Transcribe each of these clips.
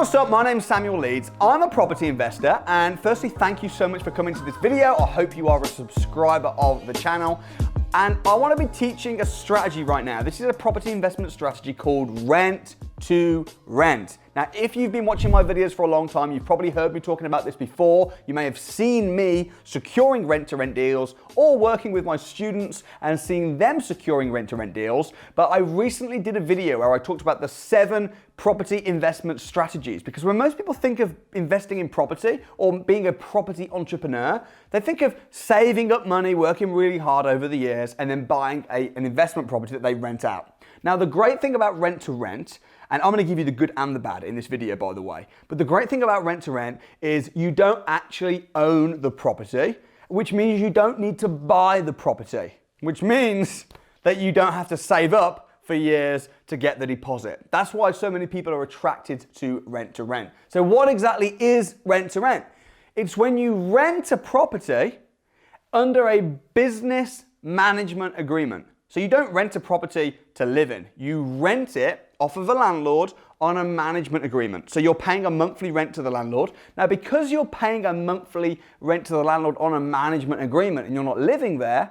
what's up? My name's Samuel Leeds. I'm a property investor, and firstly, thank you so much for coming to this video. I hope you are a subscriber of the channel. And I want to be teaching a strategy right now. This is a property investment strategy called rent to rent. Now, if you've been watching my videos for a long time, you've probably heard me talking about this before. You may have seen me securing rent-to-rent deals or working with my students and seeing them securing rent-to-rent deals. But I recently did a video where I talked about the 7 property investment strategies, because when most people think of investing in property or being a property entrepreneur, they think of saving up money, working really hard over the years, and then buying an investment property that they rent out. Now, the great thing about rent to rent, and I'm going to give you the good and the bad in this video, by the way, but the great thing about rent to rent is you don't actually own the property, which means you don't need to buy the property, which means that you don't have to save up for years to get the deposit. That's why so many people are attracted to rent to rent. So what exactly is rent to rent? It's when you rent a property under a business management agreement. So you don't rent a property to live in. You rent it off of a landlord on a management agreement. So you're paying a monthly rent to the landlord. Now, because you're paying a monthly rent to the landlord on a management agreement and you're not living there,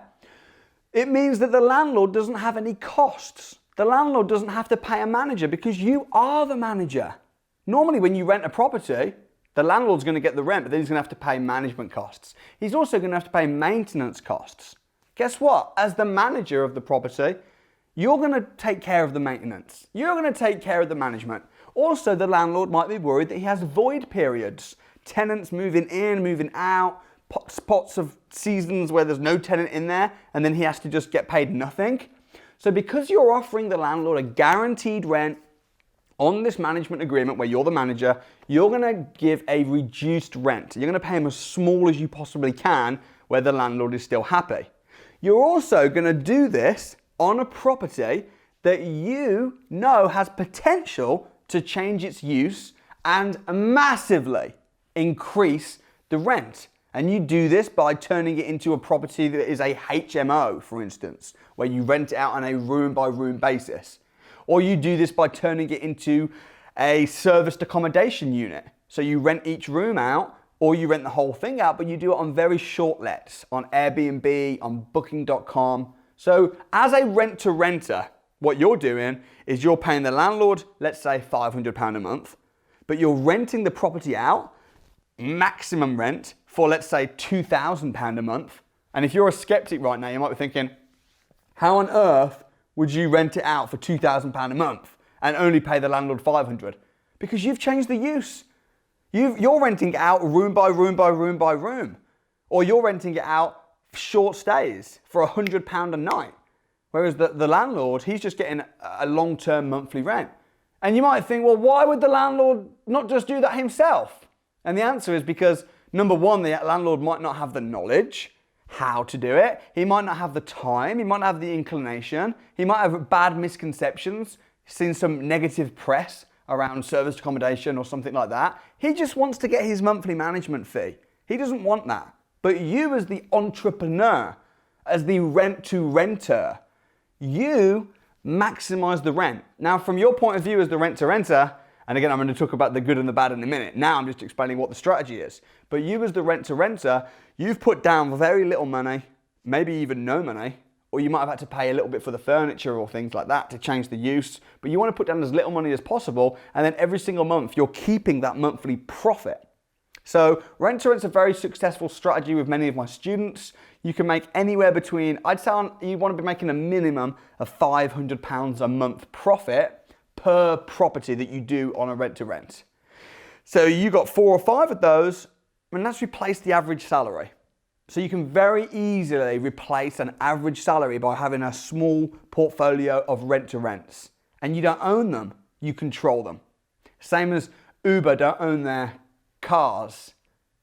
it means that the landlord doesn't have any costs. The landlord doesn't have to pay a manager because you are the manager. Normally, when you rent a property, the landlord's going to get the rent, but then he's going to have to pay management costs. He's also going to have to pay maintenance costs. Guess what? As the manager of the property, you're going to take care of the maintenance. You're going to take care of the management. Also, the landlord might be worried that he has void periods. Tenants moving in, moving out, spots of seasons where there's no tenant in there, and then he has to just get paid nothing. So because you're offering the landlord a guaranteed rent on this management agreement where you're the manager, you're going to give a reduced rent. You're going to pay him as small as you possibly can where the landlord is still happy. You're also going to do this on a property that you know has potential to change its use and massively increase the rent. And you do this by turning it into a property that is a HMO, for instance, where you rent it out on a room-by-room basis. Or you do this by turning it into a serviced accommodation unit. So you rent each room out, or you rent the whole thing out, but you do it on very short lets, on Airbnb, on Booking.com. So as a rent-to-renter, what you're doing is you're paying the landlord, let's say £500 a month, but you're renting the property out, maximum rent, for let's say £2,000 a month. And if you're a skeptic right now, you might be thinking, how on earth would you rent it out for £2,000 a month and only pay the landlord £500? Because you've changed the use. You're renting it out room by room by room by room. Or you're renting it out short stays for £100 a night. Whereas the landlord, he's just getting a long-term monthly rent. And you might think, well, why would the landlord not just do that himself? And the answer is because, number one, the landlord might not have the knowledge how to do it. He might not have the time. He might not have the inclination. He might have bad misconceptions, seen some negative press around serviced accommodation or something like that. He just wants to get his monthly management fee. He doesn't want that. But you as the entrepreneur, as the rent-to-renter, you maximize the rent. Now, from your point of view as the rent-to-renter, and again, I'm going to talk about the good and the bad in a minute. Now I'm just explaining what the strategy is. But you as the rent-to-renter, you've put down very little money, maybe even no money, or you might have had to pay a little bit for the furniture or things like that to change the use. But you want to put down as little money as possible, and then every single month you're keeping that monthly profit. So rent-to-rent's a very successful strategy with many of my students. You can make anywhere between, I'd say you want to be making a minimum of £500 a month profit per property that you do on a rent-to-rent. So you got 4 or 5 of those, and that's replaced the average salary. So you can very easily replace an average salary by having a small portfolio of rent-to-rents. And you don't own them, you control them. Same as Uber don't own their cars,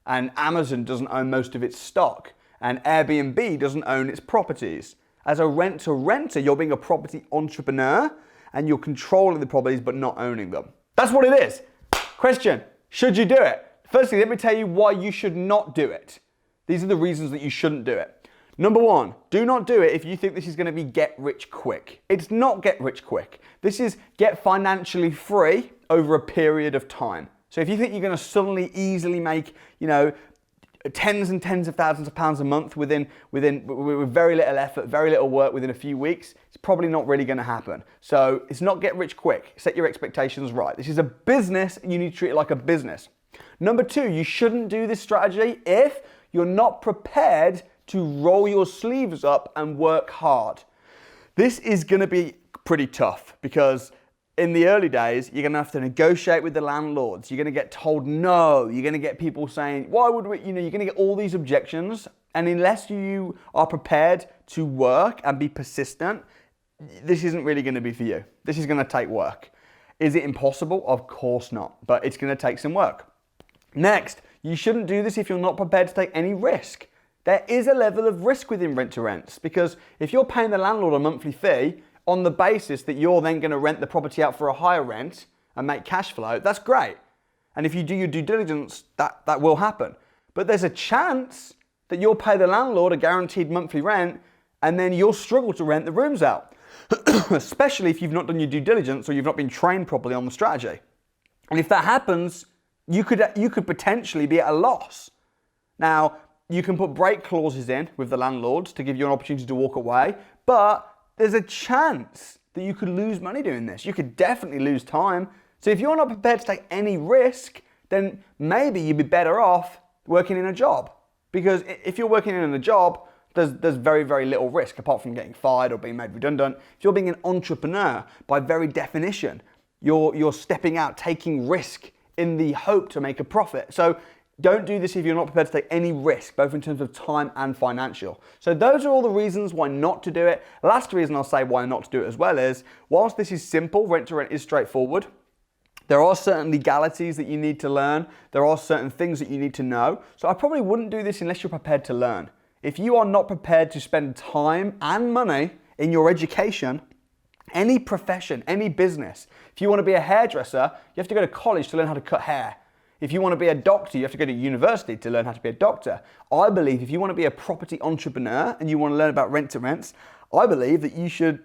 and Amazon doesn't own most of its stock, and Airbnb doesn't own its properties. As a rent-to-renter, you're being a property entrepreneur, and you're controlling the properties but not owning them. That's what it is. Question, should you do it? Firstly, let me tell you why you should not do it. These are the reasons that you shouldn't do it. Number one, do not do it if you think this is going to be get rich quick. It's not get rich quick. This is get financially free over a period of time. So if you think you're going to suddenly easily make, tens and tens of thousands of pounds a month with very little effort, very little work within a few weeks, it's probably not really going to happen. So it's not get rich quick. Set your expectations right. This is a business and you need to treat it like a business. Number two, you shouldn't do this strategy if you're not prepared to roll your sleeves up and work hard. This is going to be pretty tough because in the early days, you're going to have to negotiate with the landlords. You're going to get told no. You're going to get people saying, why would we, you're going to get all these objections. And unless you are prepared to work and be persistent, this isn't really going to be for you. This is going to take work. Is it impossible? Of course not, but it's going to take some work. Next, you shouldn't do this if you're not prepared to take any risk. There is a level of risk within rent to rents because if you're paying the landlord a monthly fee on the basis that you're then going to rent the property out for a higher rent and make cash flow, that's great. And if you do your due diligence, that will happen. But there's a chance that you'll pay the landlord a guaranteed monthly rent and then you'll struggle to rent the rooms out, especially if you've not done your due diligence or you've not been trained properly on the strategy. And if that happens, you could potentially be at a loss. Now, you can put break clauses in with the landlords to give you an opportunity to walk away, but there's a chance that you could lose money doing this. You could definitely lose time. So if you're not prepared to take any risk, then maybe you'd be better off working in a job. Because if you're working in a job, there's very, very little risk apart from getting fired or being made redundant. If you're being an entrepreneur, by very definition, you're stepping out, taking risk in the hope to make a profit. So don't do this if you're not prepared to take any risk, both in terms of time and financial. So those are all the reasons why not to do it. Last reason I'll say why not to do it as well is, whilst this is simple, rent to rent is straightforward, there are certain legalities that you need to learn. There are certain things that you need to know. So I probably wouldn't do this unless you're prepared to learn. If you are not prepared to spend time and money in your education, any profession, any business, if you want to be a hairdresser, you have to go to college to learn how to cut hair. If you want to be a doctor, you have to go to university to learn how to be a doctor. I believe if you want to be a property entrepreneur and you want to learn about rent to rents, I believe that you should,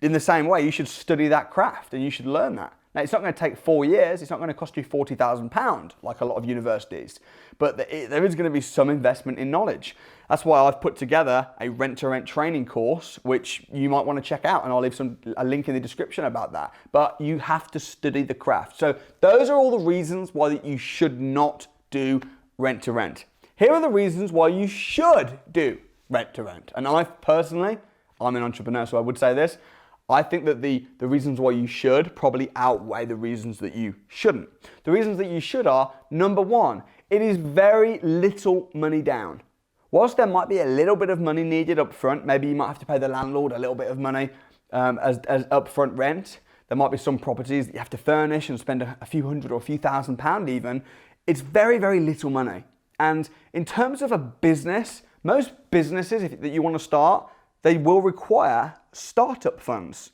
in the same way, you should study that craft and you should learn that. Now, it's not going to take 4 years. It's not going to cost you £40,000 like a lot of universities, but there is going to be some investment in knowledge. That's why I've put together a rent-to-rent training course, which you might want to check out, and I'll leave a link in the description about that. But you have to study the craft. So those are all the reasons why you should not do rent-to-rent. Here are the reasons why you should do rent-to-rent. And I'm an entrepreneur, so I would say this. I think that the reasons why you should probably outweigh the reasons that you shouldn't. The reasons that you should are, number one, it is very little money down. Whilst there might be a little bit of money needed up front, maybe you might have to pay the landlord a little bit of money as upfront rent. There might be some properties that you have to furnish and spend a few hundred or a few £1,000s even. It's very, very little money. And in terms of a business, most businesses that you want to start, they will require startup funds,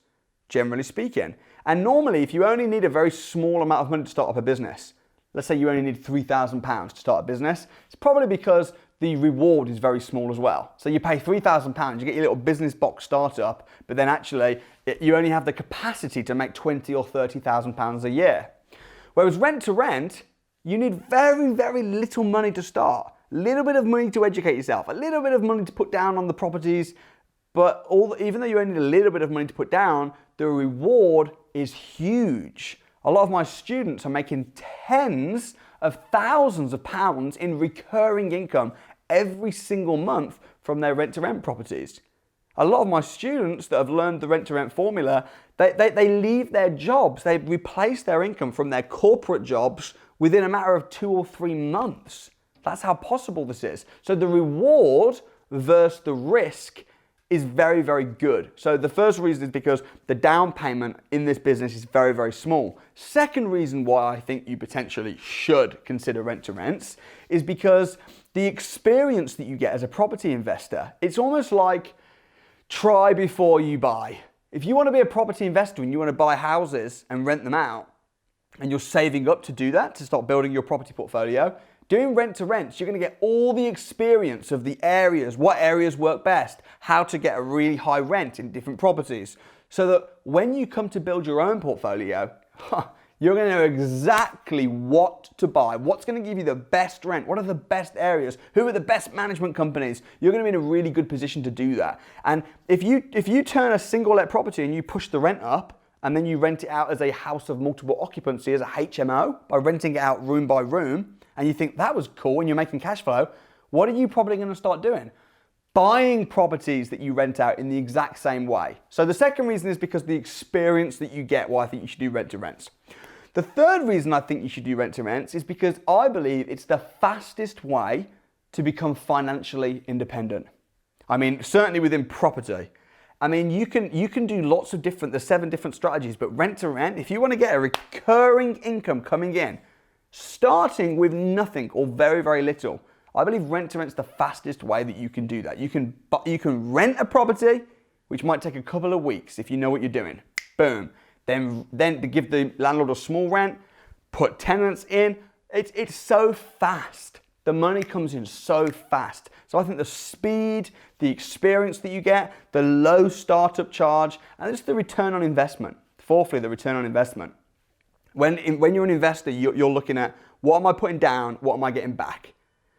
generally speaking. And normally, if you only need a very small amount of money to start up a business, let's say you only need £3,000 to start a business, it's probably because the reward is very small as well. So you pay £3,000, you get your little business box startup, but then actually you only have the capacity to make £20,000 or £30,000 a year. Whereas rent to rent, you need very, very little money to start. A little bit of money to educate yourself, a little bit of money to put down on the properties, but even though you only need a little bit of money to put down, the reward is huge. A lot of my students are making tens of thousands of pounds in recurring income every single month from their rent-to-rent properties. A lot of my students that have learned the rent-to-rent formula, they leave their jobs, they replace their income from their corporate jobs within a matter of 2 or 3 months. That's how possible this is. So the reward versus the risk is very, very good. So the first reason is because the down payment in this business is very, very small. Second reason why I think you potentially should consider rent-to-rents is because the experience that you get as a property investor, it's almost like try before you buy. If you want to be a property investor and you want to buy houses and rent them out, and you're saving up to do that, to start building your property portfolio, doing rent-to-rents, you're going to get all the experience of the areas, what areas work best, how to get a really high rent in different properties, so that when you come to build your own portfolio, You're going to know exactly what to buy, what's going to give you the best rent, what are the best areas, who are the best management companies. You're going to be in a really good position to do that. And if you turn a single let property and you push the rent up, and then you rent it out as a house of multiple occupancy, as a HMO, by renting it out room by room, and you think that was cool and you're making cash flow, what are you probably going to start doing? Buying properties that you rent out in the exact same way. So the second reason is because the experience that you get, why I think you should do rent to rents. The third reason I think you should do rent to rents is because I believe it's the fastest way to become financially independent. I mean, certainly within property. I mean, you can do lots of there's 7 different strategies, but rent to rent, if you want to get a recurring income coming in, starting with nothing or very, very little, I believe rent to rent's the fastest way that you can do that. You can rent a property, which might take a couple of weeks if you know what you're doing. Boom. Then to give the landlord a small rent, put tenants in. It's so fast. The money comes in so fast. So I think the speed, the experience that you get, the low startup charge, and just the return on investment. Fourthly, the return on investment. When you're an investor, you're looking at what am I putting down, what am I getting back?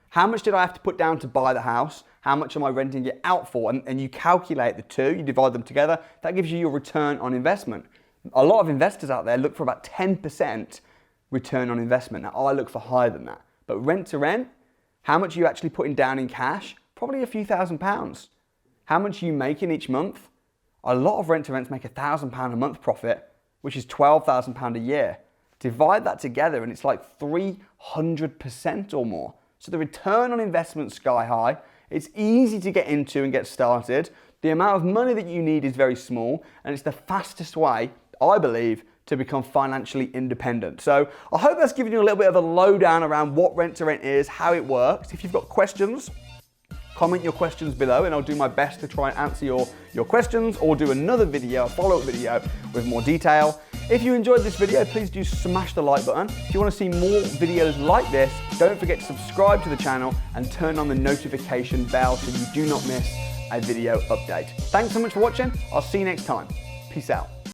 How much did I have to put down to buy the house? How much am I renting it out for? And you calculate the two, you divide them together. That gives you your return on investment. A lot of investors out there look for about 10% return on investment. Now, I look for higher than that. But rent to rent, how much are you actually putting down in cash? Probably a few £1,000s. How much are you making each month? A lot of rent to rents make £1,000 a month profit, which is £12,000 a year. Divide that together and it's like 300% or more. So the return on investment is sky high. It's easy to get into and get started. The amount of money that you need is very small, and it's the fastest way, I believe, to become financially independent. So I hope that's given you a little bit of a lowdown around what rent to rent is, how it works. If you've got questions, comment your questions below and I'll do my best to try and answer your questions, or do another video, a follow-up video with more detail. If you enjoyed this video, please do smash the like button. If you want to see more videos like this, don't forget to subscribe to the channel and turn on the notification bell so you do not miss a video update. Thanks so much for watching. I'll see you next time. Peace out.